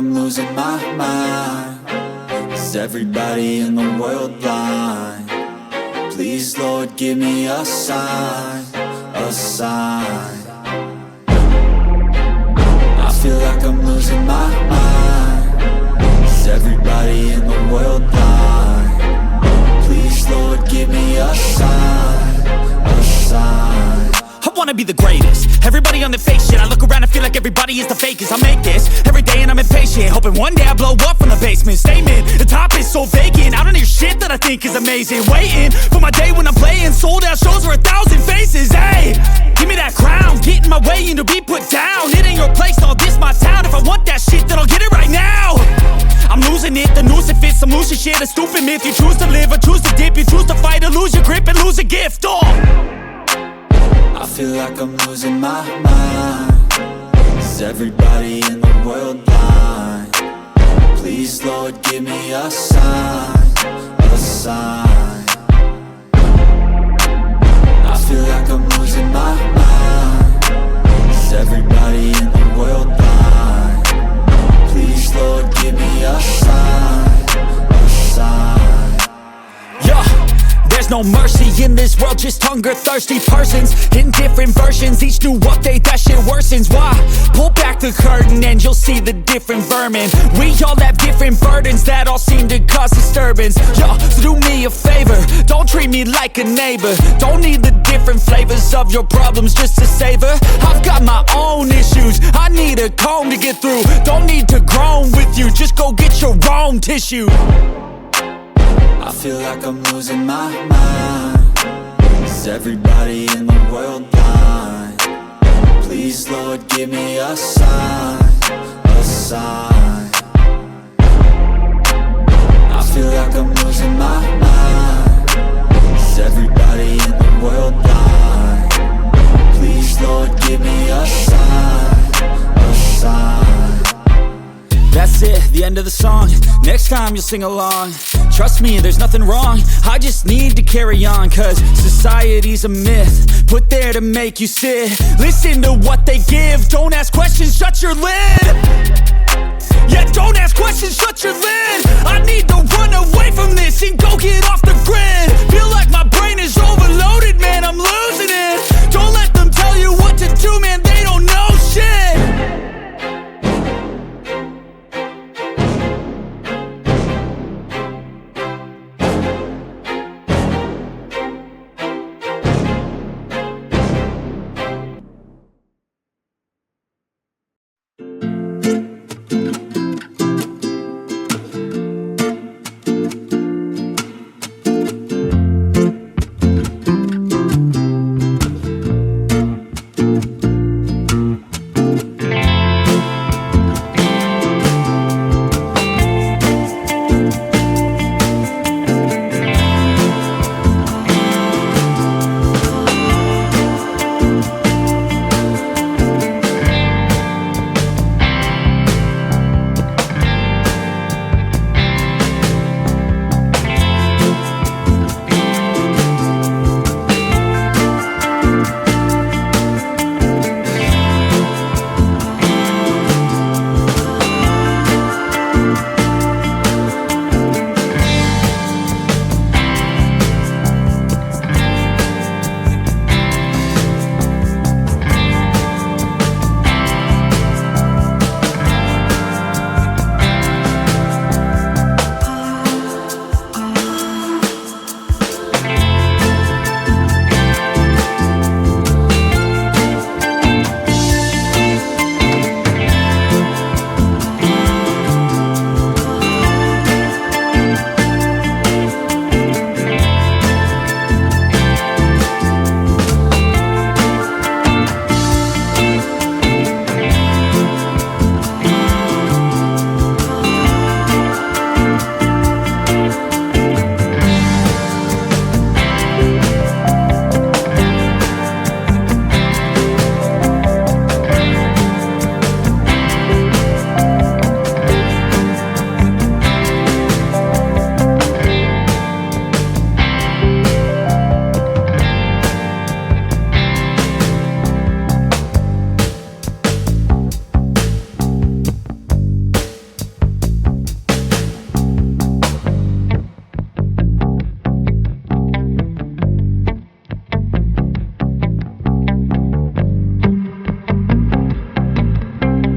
I'm losing my mind. Is everybody in the world blind? Please, Lord, give me a sign, a sign. I feel like I'm losing my mind. Is everybody in the world blind? Please, Lord, give me a sign, a sign. I wanna be the greatest. Everybody on the fake shit. I look around and feel like everybody is the fakest. I make this every day and I'm impatient, hoping one day I blow up from the basement. Statement, the top is so vacant. I don't hear shit that I think is amazing. Waiting for my day when I'm playing sold out shows for 1,000 faces. Hey, give me that crown, get in my way and to be put down. It ain't your place, all this my town. If I want that shit, then I'll get it right now. I'm losing it, the noose it fits. I'm losing shit, a stupid myth. You choose to live or choose to dip. You choose to fight or lose your grip and lose a gift. I feel like I'm losing my mind. Is everybody in the world blind? Please, Lord, give me a sign, a sign. I feel like I'm losing my mind. Is everybody in the world blind? Please, Lord, give me a sign, a sign. Yeah. There's no mercy in this world, just hunger-thirsty persons in different versions. Each new update, that shit worsens. Why? Pull back the curtain and you'll see the different vermin. We all have different burdens that all seem to cause disturbance. Yo, so do me a favor, don't treat me like a neighbor. Don't need the different flavors of your problems just to savor. I've got my own issues, I need a comb to get through. Don't need to groan with you, just go get your own tissue. I feel like I'm losing my mind. Is everybody in the world blind? Please, Lord, give me a sign, a sign. I feel like I'm losing my mind. Is everybody in the world blind? Please, Lord, give me a sign, a sign. That's it, the end of the song. Next time you'll sing along. Trust me, there's nothing wrong. I just need to carry on, cause society's a myth put there to make you sit. Listen to what they give. Don't ask questions, shut your lid. Yeah, don't ask questions, shut your lid.